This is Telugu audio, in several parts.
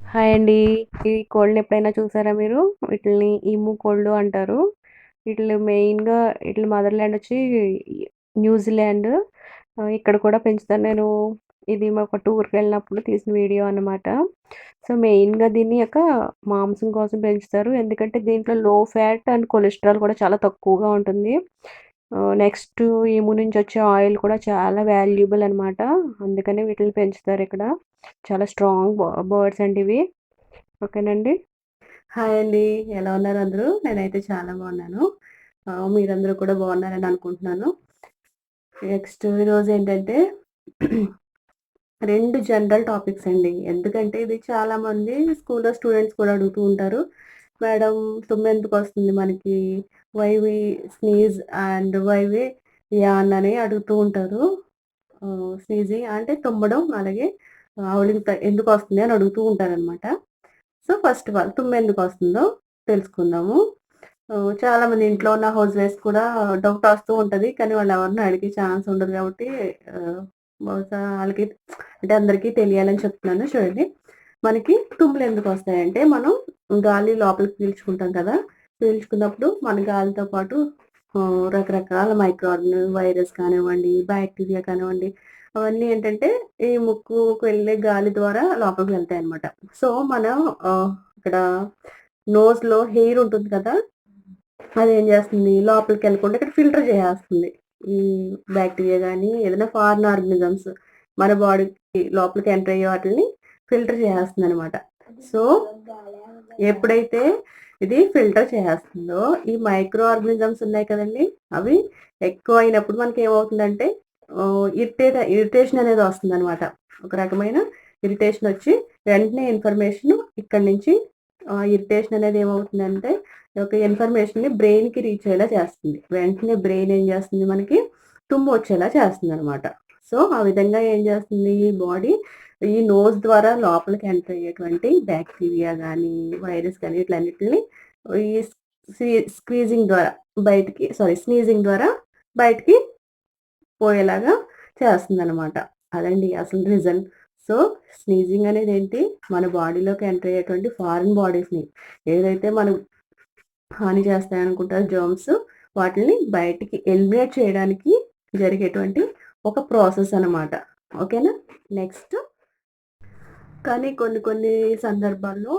హాయ్ అండి. ఈ కోళ్ళని ఎప్పుడైనా చూసారా మీరు? వీటిల్ని ఈము కోళ్ళు అంటారు. వీటిలు మెయిన్‌గా వీటిలి మదర్ ల్యాండ్ వచ్చి న్యూజిలాండ్. ఇక్కడ కూడా పెంచుతాను నేను. ఇది ఒక టూర్‌కెళ్ళినప్పుడు తీసిన వీడియో అనమాట. సో, మెయిన్‌గా దీన్ని యొక్క మాంసం కోసం పెంచుతారు. ఎందుకంటే దీంట్లో లో ఫ్యాట్ అండ్ కొలెస్ట్రాల్ కూడా చాలా తక్కువగా ఉంటుంది. నెక్స్ట్ ఈము నుంచి వచ్చే ఆయిల్ కూడా చాలా వాల్యుబుల్ అనమాట. అందుకనే వీటిని పెంచుతారిక్కడ. చాలా స్ట్రాంగ్ బర్డ్స్ అండి ఇవి. ఓకేనండి. హాయ్ అండి. ఎలా ఉన్నారు అందరూ? నేనైతే చాలా బాగున్నాను. మీరందరూ కూడా బాగున్నారని అనుకుంటున్నాను. నెక్స్ట్ ఈరోజు ఏంటంటే 2 జనరల్ టాపిక్స్ అండి. ఎందుకంటే ఇది చాలామంది స్కూల్‌లో స్టూడెంట్స్ కూడా అడుగుతూ ఉంటారు. మేడం తుమ్మెందుకొస్తుంది మనకి? Why we sneeze and why we yawn అని అడుగుతూ ఉంటారు. స్నీజింగ్ అంటే తుమ్మడం, అలాగే ఆవలింత ఎందుకొస్తుంది అని అడుగుతూ ఉంటారనమాట. సో, ఫస్ట్ ఆఫ్ ఆల్ తుమ్మెందుకొస్తుందో తెలుసుకుందాము. చాలామంది ఇంట్లో ఉన్న హౌస్ వైఫ్స్ కూడా డౌట్ వస్తూ ఉంటది. కానీ వాళ్ళెవరిని అడిగే ఛాన్స్ ఉండదు కాబట్టి బహుశా ఆళ్ళకి అంటే అందరికీ తెలియాలని చెప్తున్నాను. చూడండి. మనకి తుమ్ములెందుకొస్తాయంటే, మనం గాలి లోపలికి పీల్చుకుంటాం కదా! పీల్చుకున్నప్పుడు మన గాలితో పాటు రకరకాల మైక్రో వైరస్ కానివ్వండి, బాక్టీరియా కానివ్వండి, అవన్నీ ఏంటంటే ఈ ముక్కుకు వెళ్ళే గాలి ద్వారా లోపలికి వెళ్తాయన్నమాట. సో, మనం ఇక్కడ నోస్‌లో హెయిర్ ఉంటుంది కదా! అదేం చేస్తుంది లోపలికెళ్ళకుండా ఇక్కడ ఫిల్టర్ చేసేస్తుంది. ఈ బాక్టీరియా గాని, ఏదైనా ఫారిన్ ఆర్గానిజమ్స్ మన బాడీకి లోపలికి ఎంటర్ అయ్యే వాటిల్ని ఫిల్టర్ చేసేస్తుందనమాట. సో, ఎప్పుడైతే ఇది ఫిల్టర్ చేసేస్తుందో, ఈ మైక్రో ఆర్గానిజమ్స్ ఉన్నాయి కదండీ! అవి ఎక్కువయినప్పుడు మనకేమవుతుందంటే ఇరిటేషన్ అనేది వస్తుందనమాట. ఒక రకమైన ఇరిటేషన్ వచ్చి వెంటనే ఇన్ఫర్మేషన్ ఇక్కడి నుంచి ఇరిటేషన్ అనేది ఏమవుతుందంటే ఒక ఇన్ఫర్మేషన్‌ని బ్రెయిన్‌కి రీచ్ అయ్యేలా చేస్తుంది. వెంటనే బ్రెయిన్ ఏం చేస్తుంది మనకి తుమ్మొచ్చేలా చేస్తుందనమాట. సో, ఆ విధంగా ఏం చేస్తుంది బాడీ ఈ నోస్ ద్వారా లోపలికి ఎంటర్ అయ్యేటువంటి బాక్టీరియా గానీ, వైరస్ గానీ వీటిలన్నిటిని ఈ స్క్వీజింగ్ ద్వారా స్నీజింగ్ ద్వారా బయటికి పోయేలాగా చేస్తుందనమాట. అదండి అసలు రీజన్. సో, స్నీజింగ్ అనేదేంటి మన బాడీలోకి ఎంటర్ అయ్యేటువంటి ఫారిన్ బాడీస్‌ని ఏదైతే మనం హాని చేస్తాయనుకుంటారో జెర్మ్స్ వాటిల్ని బయటికి ఎలిమినేట్ చేయడానికి జరిగేటువంటి ఒక ప్రాసెస్ అనమాట. ఓకేనా? నెక్స్ట్ కానీ కొన్ని కొన్ని సందర్భాల్లో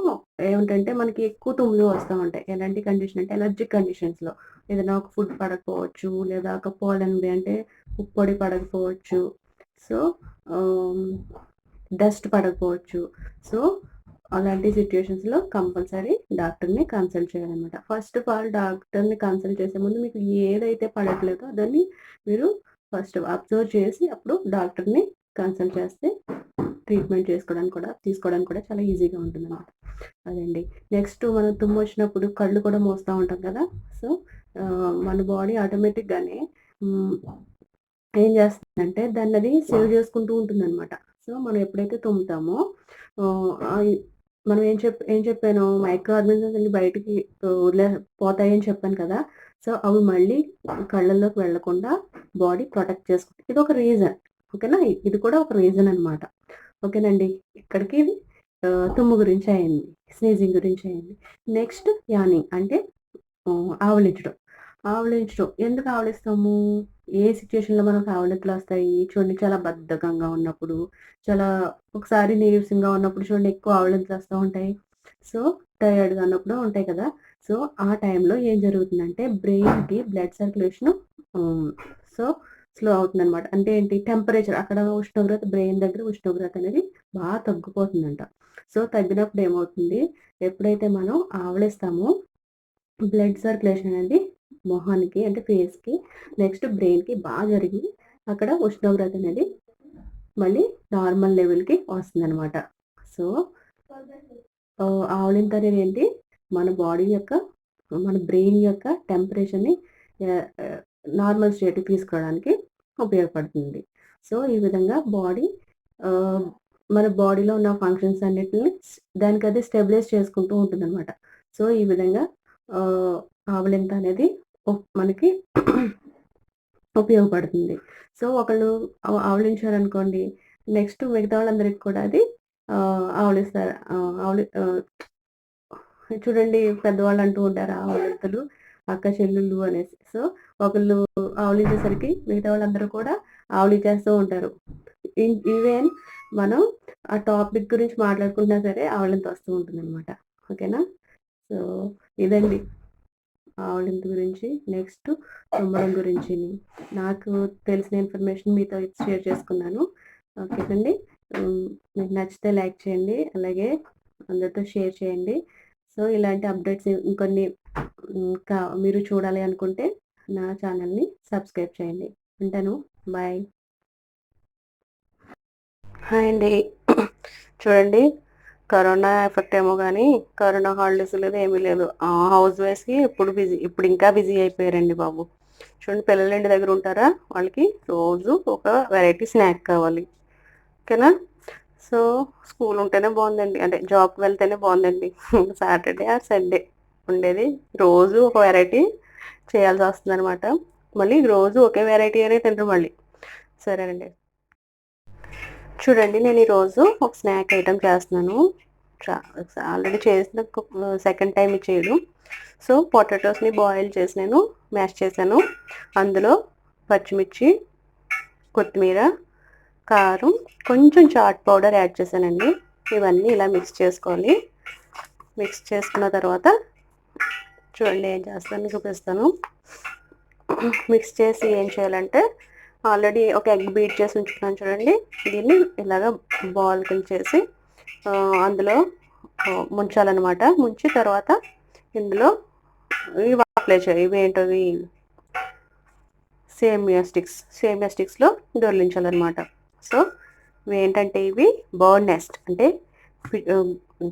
ఏమిటంటే మనకి ఎక్కువ తుమ్ములు వస్తా ఉంటాయి. ఎలాంటి కండిషన్ అంటే ఎలర్జిక్ కండిషన్స్‌లో. ఏదైనా ఒక ఫుడ్ పడకపోవచ్చు, లేదా ఒక పోలెన్‌ది అంటే పుప్పొడి పడకపోవచ్చు. సో, ఆహ్, డస్ట్ పడకపోవచ్చు. సో, అలాంటి సిట్యుయేషన్స్‌లో కంపల్సరీ డాక్టర్‌ని కన్సల్ట్ చేయాలనమాట. ఫస్ట్ ఆఫ్ ఆల్ డాక్టర్‌ని కన్సల్ట్ చేసే ముందు మీకు ఏదైతే పడట్లేదో దాన్ని మీరు ఫస్ట్ అబ్జర్వ్ చేసి అప్పుడు డాక్టర్‌ని కన్సల్ట్ చేస్తే ట్రీట్మెంట్ తీసుకోవడానికి కూడా చాలా ఈజీగా ఉంటుందనమాట. అదండి. నెక్స్ట్ మనం తుమ్మొచ్చినప్పుడు కళ్ళు కూడా మూస్తా ఉంటాం కదా! సో, మన బాడీ ఆటోమేటిక్‌గానే హ్మ్. ఏం చేస్తుందంటే దాన్నది సేవ్ చేసుకుంటూ ఉంటుందనమాట. సో, మనం ఎప్పుడైతే తుమ్ముతామో అయి మనం ఏం చెప్పాను మైక్రో ఆర్గానిజమ్స్ అన్ని బయటికి పోతాయని చెప్పాను కదా! సో, అవి మళ్ళీ కళ్ళల్లోకి వెళ్ళకుండా బాడీ ప్రొటెక్ట్ చేసుకుంటుంది. ఇదొక రీజన్. ఓకేనా? ఇది కూడా ఒక రీజన్ అనమాట. ఓకేనండి. ఇక్కడికి ఇది తుమ్ము గురించి అయింది. స్నీజింగ్ గురించి అయింది. నెక్స్ట్ యానింగ్ అంటే ఆవలించడం. ఆవలించడం. ఎందుకు ఆవలిస్తాము? ఏ సిట్యుయేషన్‌లో మనకు ఆవలింతలొస్తాయి? చూడండి చాలా బద్ధకంగా ఉన్నప్పుడు, చాలా ఒకసారి నీరసంగా ఉన్నప్పుడు చూడండి ఎక్కువ ఆవలింతలొస్తా ఉంటాయి. సో, టయర్డ్‌గా ఉన్నప్పుడు ఉంటాయి కదా! సో, ఆ టైంలో ఏం జరుగుతుందంటే బ్రెయిన్‌కి బ్లడ్ సర్క్యులేషను హ్మ్. సో, స్లో అవుతుందనమాట. అంటే ఏంటి టెంపరేచర్ అక్కడ ఉష్ణోగ్రత బ్రెయిన్ దగ్గర ఉష్ణోగ్రత అనేది తగ్గిపోతుందంట. సో, తగ్గినప్పుడు ఏమవుతుంది? ఎప్పుడైతే మనం ఆవలిస్తామో బ్లడ్ సర్క్యులేషన్ అనేది మొహానికి అంటే ఫేస్‌కి, నెక్స్ట్ బ్రెయిన్‌కి జరిగి అక్కడ ఉష్ణోగ్రత అనేది మళ్ళీ నార్మల్ లెవెల్‌కి వస్తుందనమాట. సో, ఆవలింత అనేది ఏంటి మన బాడీ యొక్క, మన బ్రెయిన్ యొక్క టెంపరేచర్‌ని ఆహ్, నార్మల్ స్టేట్‌కి తీసుకురావడానికి ఉపయోగపడుతుంది. సో, ఈ విధంగా బాడీ ఆహ్, మన బాడీలో ఉన్న ఫంక్షన్స్ అన్నిటిని దానికదే స్టెబిలైజ్ చేసుకుంటూ ఉంటుందనమాట. సో, ఈ విధంగా ఆహ్, ఆవలింత అనేది మనకి ఉపయోగపడుతుంది. సో, ఒకళ్ళు ఆవలించారనుకోండి, నెక్స్ట్ మిగతా వాళ్ళందరికి కూడా అది ఆవులిస్తారు. చూడండి పెద్దవాళ్ళు అంటూ ఉంటారు ఆవులింతలు, అక్క చెల్లెళ్ళు అనేసి. సో, ఒకళ్ళు ఆవులించేసరికి మిగతా వాళ్ళందరూ కూడా ఆవులించేస్తూ ఉంటారు. ఈవెన్ మనం ఆ టాపిక్ గురించి మాట్లాడుకుంటున్నా సరే ఆవులింత వస్తూ ఉంటుందనమాట. ఓకేనా? సో, ఇదండి ఆవులింత గురించి. నెక్స్ట్ తుమ్మడం గురించిని. నాకు తెలిసిన ఇన్ఫర్మేషన్ మీతో షేర్ చేసుకున్నాను. ఓకేనండి. మీకు నచ్చితే లైక్ చేయండి. అలాగే అందరితో షేర్ చేయండి. సో, ఇలాంటి అప్డేట్స్ ఇంకొన్ని మీరు చూడాలి అనుకుంటే నా ఛానల్‌ని సబ్స్క్రైబ్ చేయండి. ఉంటాను. బాయ్. హాయ్ అండి. చూడండి కరోనా ఎఫెక్ట్ ఏమో గానీ, కరోనా హాలిడేస్ లేదు, ఏమీ లేదు. హౌస్ వైఫ్స్‌కి ఇప్పుడు ఇంకా బిజీ అయిపోయారండి బాబు. చూడండి పిల్లలు ఇంటి దగ్గర ఉంటారా, వాళ్ళకి రోజు ఒక వెరైటీ స్నాక్ కావాలి. ఓకేనా? సో, స్కూల్ ఉంటేనే బావుందండి. అంటే జాబ్‌కి వెళ్తేనే బావుందండి. సాటర్‌డే ఆర్ సండే ఉండేది. రోజు ఒక వెరైటీ చేయాల్సొస్తుందనమాట. మళ్ళీ రోజు ఒకే వెరైటీ అనే తినరు మళ్ళీ. సరేనండి. చూడండి నేను ఈరోజు ఒక స్నాక్ ఐటెమ్ చేస్తున్నాను. చా ఆల్రెడీ చేసిన సెకండ్ టైమ్ ఇది చేయడం. సో, పొటాటోస్‌ని బాయిల్ చేసి నేను మ్యాష్ చేశాను. అందులో పచ్చిమిర్చి, కొత్తిమీర, కారం, కొంచెం చాట్ పౌడర్ యాడ్ చేశానండి. ఇవన్నీ ఇలా మిక్స్ చేసుకోవాలి. మిక్స్ చేసుకున్న తర్వాత చూడండి ఏం చేస్తానో చూపిస్తాను. మిక్స్ చేసి ఏం చేయాలంటే ఆల్రెడీ ఒక ఎగ్ బీట్ చేసి ఉంచుకున్నాను చూడండి. దీన్ని ఇలాగ బాల్ కింద చేసి అందులో ముంచాలన్నమాట. ముంచి తర్వాత ఇందులో ఇవి అప్లై చేయాలి. ఇవి ఏంటవి సేమియా స్టిక్స్లో దొర్లించాలన్నమాట. సో ఇవి ఏంటంటే ఇవి బర్డ్ నెస్ట్ అంటే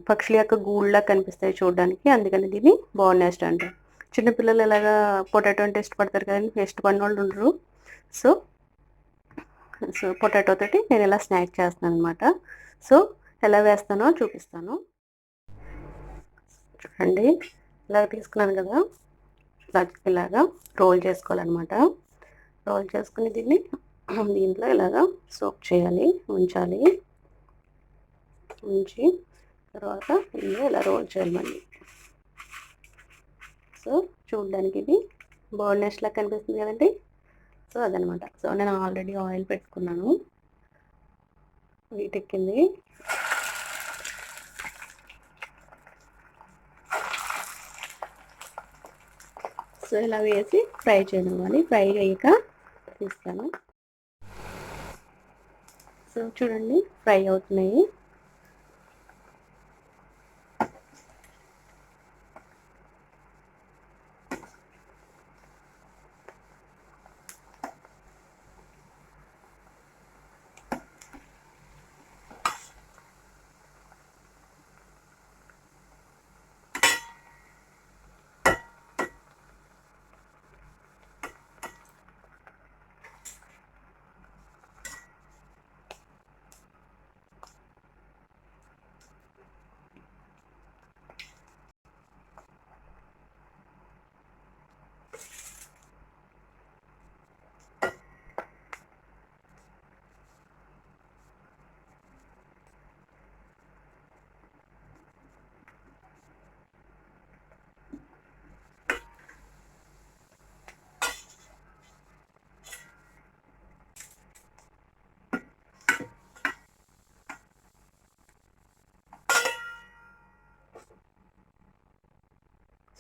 పక్షుల యొక్క గూళ్ళ కనిపిస్తాయి చూడడానికి, అందుకని దీన్ని బర్డ్ నెస్ట్ అంటారు. చిన్నపిల్లలు ఎలాగా పొటాటో అంటే ఇష్టపడతారు కదండి, ఇష్టపడిన వాళ్ళు ఉండరు. సో పొటాటో తోటి నేను ఇలా స్నాక్ చేస్తాను అనమాట. సో ఎలా వేస్తానో చూపిస్తాను చూడండి. ఇలా తీసుకున్నాను కదా, ఇలాగా రోల్ చేసుకోవాలన్నమాట. రోల్ చేసుకుని దీంట్లో ఇలాగా సోక్ చేయాలి, ఉంచాలి. ఉంచి తర్వాత ఇందులో ఇలా రోల్ చేయాలి మళ్ళీ. సో చూడడానికి ఇది బర్డ్ నెస్ట్ లాగా కనిపిస్తుంది కదండి. సో అదనమాట. సో నేను ఆల్రెడీ ఆయిల్ పెట్టుకున్నాను, వీటెక్కింది. సో ఇలా వేసి ఫ్రై చేయడం కానీ ఫ్రై అయ్యాక తీస్తాను. సో చూడండి ఫ్రై అవుతున్నాయి.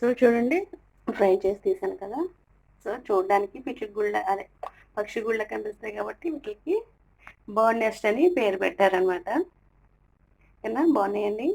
సో చూడండి ఫ్రై చేసి తీసాను కదా. సో చూడడానికి పక్షి గుళ్ళ కనిపిస్తాయి కాబట్టి వీటికి బర్డ్ నెస్ట్ అని పేరు పెట్టారనమాట. ఓకేనా, బాగున్నాయండి.